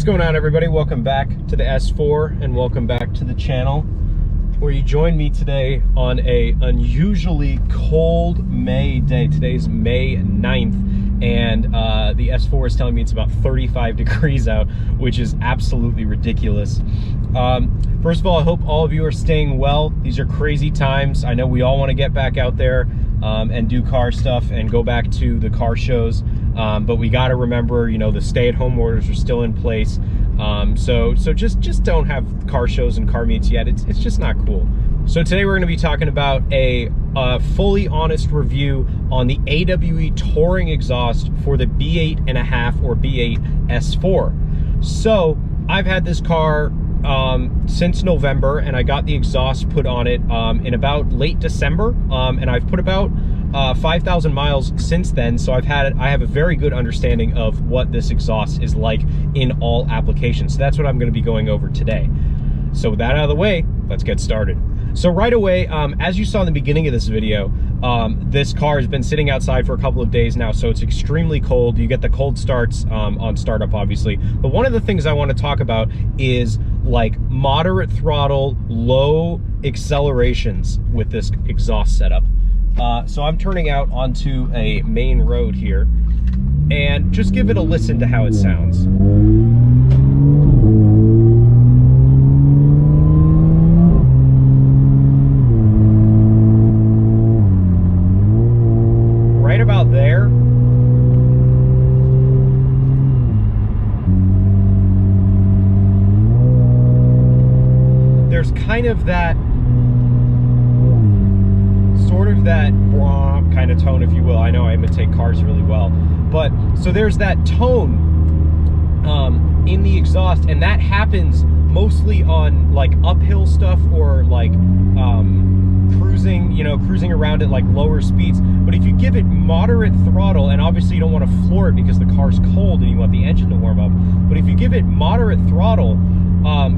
going on, everybody? Welcome back to the S4 and welcome back to the channel, where you join me today on a unusually cold May day. Today's May 9th, and the S4 is telling me it's about 35 degrees out, which is absolutely ridiculous. First of all, I hope all of you are staying well. These are crazy times. I know we all want to get back out there and do car stuff and go back to the car shows. But we got to remember, you know, the stay-at-home orders are still in place. So just don't have car shows and car meets yet. It's just not cool. So today we're going to be talking about a fully honest review on the AWE touring exhaust for the B8.5 or B8 S4. So I've had this car since November, and I got the exhaust put on it in about late December, and I've put about 5,000 miles since then, so I have a very good understanding of what this exhaust is like in all applications. So that's what I'm going to be going over today. So with that out of the way, let's get started. So right away, as you saw in the beginning of this video, this car has been sitting outside for a couple of days now, so it's extremely cold. You get the cold starts on startup, obviously. But one of the things I want to talk about is like moderate throttle, low accelerations with this exhaust setup. So I'm turning out onto a main road here, and just give it a listen to how it sounds. Right about there. There's kind of that kind of tone, if you will. I know I imitate cars really well, but so there's that tone in the exhaust, and that happens mostly on like uphill stuff or like cruising around at like lower speeds. But if you give it moderate throttle, and obviously you don't want to floor it because the car's cold and you want the engine to warm up, but if you give it moderate throttle,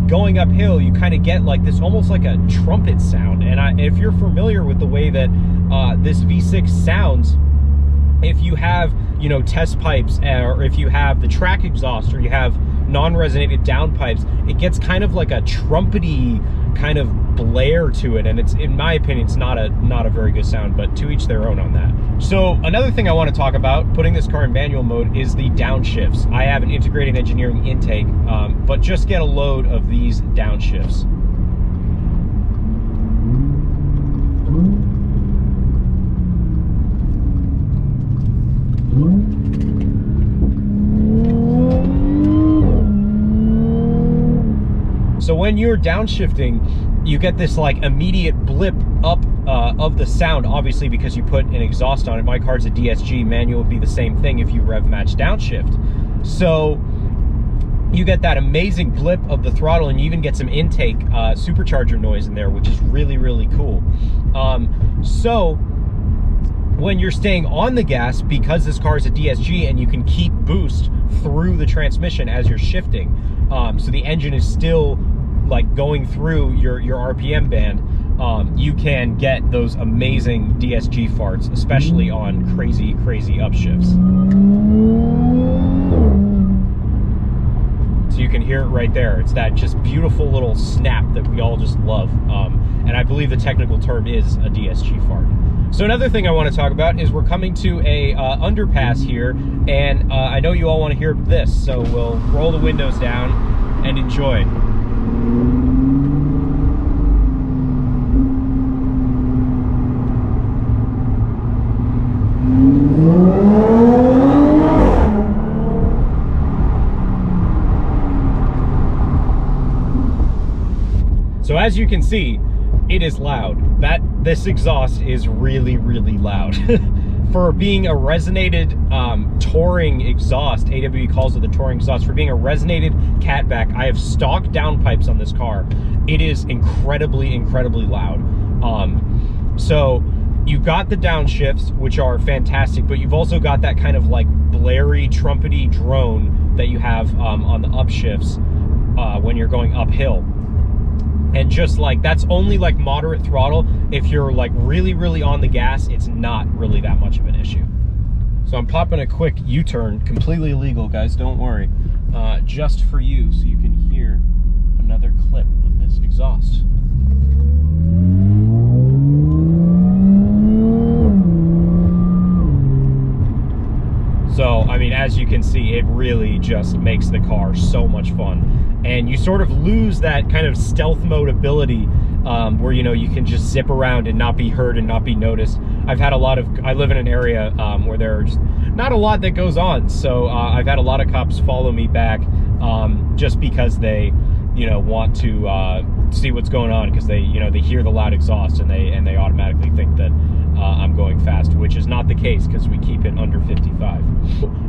going uphill, you kind of get like this, almost like a trumpet sound. And if you're familiar with the way that this V6 sounds, if you have, you know, test pipes, or if you have the track exhaust, or you have non-resonated downpipes, it gets kind of like a trumpety kind of blare to it, and it's, in my opinion, it's not a very good sound, but to each their own on that. So another thing I want to talk about, putting this car in manual mode, is the downshifts. I have an integrated engineering intake, but just get a load of these downshifts. So when you're downshifting, you get this like immediate blip up of the sound, obviously because you put an exhaust on it. My car's a DSG, manual would be the same thing if you rev match downshift. So you get that amazing blip of the throttle, and you even get some intake supercharger noise in there, which is really, really cool. So when you're staying on the gas, because this car is a DSG and you can keep boost through the transmission as you're shifting, so the engine is still like going through your RPM band, you can get those amazing DSG farts, especially on crazy upshifts. So you can hear it right there. It's that just beautiful little snap that we all just love. And I believe the technical term is a DSG fart. So another thing I want to talk about is we're coming to a underpass here, and I know you all want to hear this, so we'll roll the windows down and enjoy. So as you can see, it is loud. This exhaust is really, really loud. For being a resonated touring exhaust, AWE calls it the touring exhaust, for being a resonated catback, I have stock downpipes on this car. It is incredibly, incredibly loud. So you've got the downshifts, which are fantastic, but you've also got that kind of like blary, trumpety drone that you have on the upshifts when you're going uphill. And just like, that's only like moderate throttle. If you're like really, really on the gas, it's not really that much of an issue. So I'm popping a quick U-turn, completely illegal, guys, don't worry. just for you, so you can hear another clip of this exhaust. So, I mean, as you can see, it really just makes the car so much fun. And you sort of lose that kind of stealth mode ability where, you know, you can just zip around and not be heard and not be noticed. I've had a lot of, I live in an area where there's not a lot that goes on. So I've had a lot of cops follow me back just because they, you know, want to see what's going on, because they, you know, they hear the loud exhaust and they automatically think that I'm going fast, which is not the case because we keep it under 55.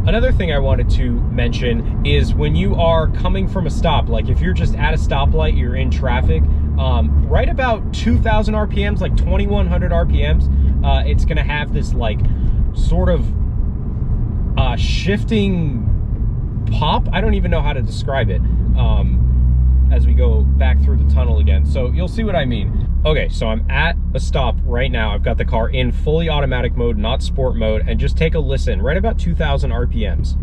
Another thing I wanted to mention is when you are coming from a stop, like if you're just at a stoplight, you're in traffic, right about 2,000 RPMs, like 2,100 RPMs, it's gonna have this like sort of shifting pop. I don't even know how to describe it. As we go back through the tunnel again. So you'll see what I mean. Okay, so I'm at a stop right now. I've got the car in fully automatic mode, not sport mode, and just take a listen, right about 2,000 RPMs.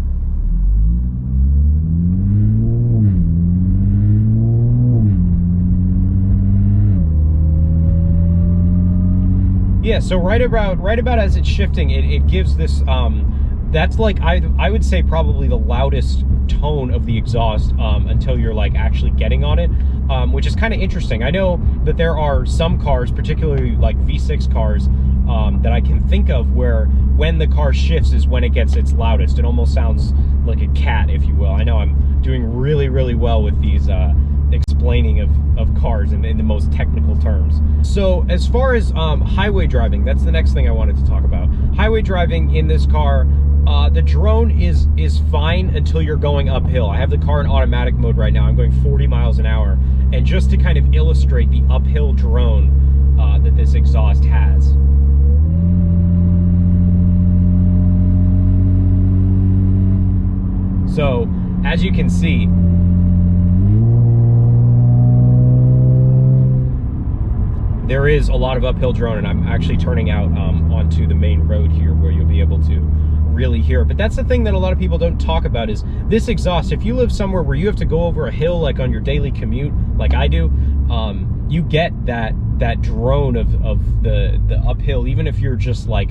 Yeah, so right about as it's shifting, it gives this, that's like, I would say probably the loudest tone of the exhaust until you're like actually getting on it, which is kind of interesting. I know that there are some cars, particularly like V6 cars, that I can think of where when the car shifts is when it gets its loudest. It almost sounds like a cat, if you will. I know I'm doing really, really well with these explaining of cars in the most technical terms. So as far as highway driving, that's the next thing I wanted to talk about. Highway driving in this car, the drone is fine until you're going uphill. I have the car in automatic mode right now. I'm going 40 miles an hour. And just to kind of illustrate the uphill drone that this exhaust has. So, as you can see, there is a lot of uphill drone, and I'm actually turning out onto the main road here where you'll be able to really hear it. But that's the thing that a lot of people don't talk about is this exhaust. If you live somewhere where you have to go over a hill, like on your daily commute, like I do, you get that drone of the uphill, even if you're just like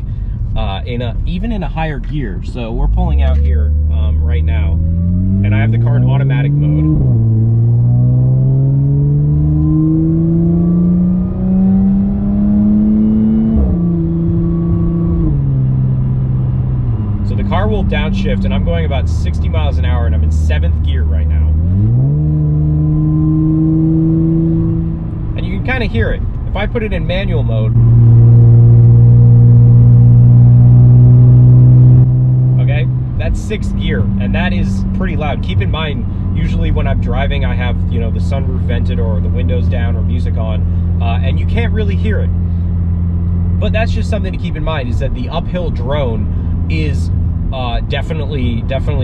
even in a higher gear. So we're pulling out here right now, and I have the car in automatic mode. The car will downshift, and I'm going about 60 miles an hour, and I'm in 7th gear right now. And you can kind of hear it. If I put it in manual mode, okay, that's 6th gear, and that is pretty loud. Keep in mind, usually when I'm driving, I have, you know, the sunroof vented or the windows down or music on, and you can't really hear it. But that's just something to keep in mind, is that the uphill drone is definitely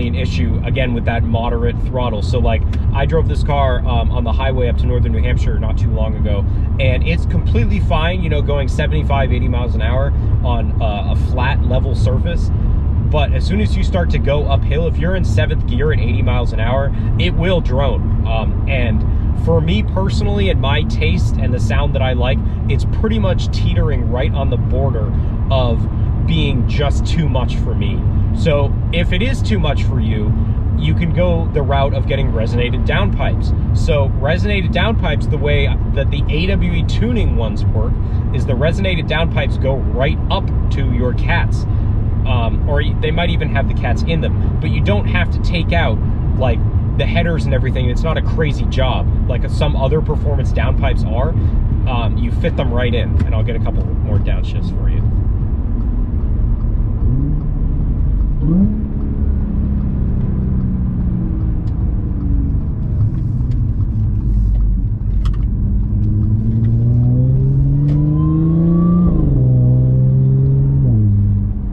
an issue, again, with that moderate throttle. So like I drove this car on the highway up to northern New Hampshire not too long ago, and it's completely fine, you know, going 75-80 miles an hour on a flat level surface. But as soon as you start to go uphill, if you're in 7th gear at 80 miles an hour, it will drone. And for me personally, and my taste and the sound that I like, it's pretty much teetering right on the border of being just too much for me. So if it is too much for you, you can go the route of getting resonated downpipes. So resonated downpipes, the way that the AWE tuning ones work, is the resonated downpipes go right up to your cats. Or they might even have the cats in them, but you don't have to take out like the headers and everything. It's not a crazy job like some other performance downpipes are. You fit them right in, and I'll get a couple more downshifts for you.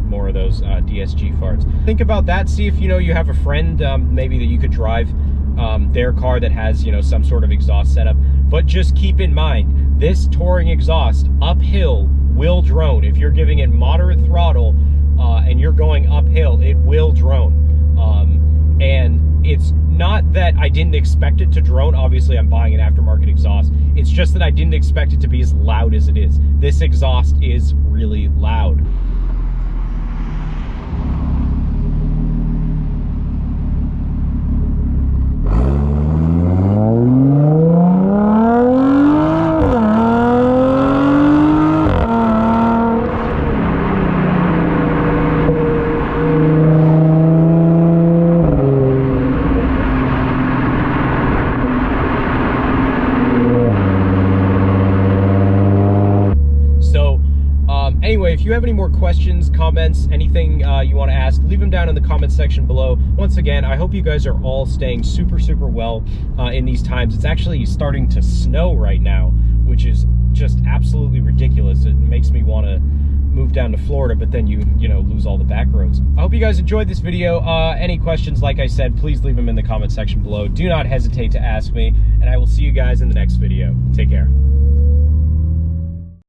More of those DSG farts. Think about that. See if, you know, you have a friend maybe that you could drive their car that has, you know, some sort of exhaust setup. But just keep in mind, this touring exhaust uphill will drone. If you're giving it moderate throttle and you're going uphill, it will drone. And it's not that I didn't expect it to drone. Obviously, I'm buying an aftermarket exhaust. It's just that I didn't expect it to be as loud as it is. This exhaust is really loud. Anyway, if you have any more questions, comments, anything you want to ask, leave them down in the comment section below. Once again, I hope you guys are all staying super well in these times. It's actually starting to snow right now, which is just absolutely ridiculous. It makes me want to move down to Florida, but then you know, lose all the back roads. I hope you guys enjoyed this video. Any questions, like I said, please leave them in the comment section below. Do not hesitate to ask me, and I will see you guys in the next video. Take care.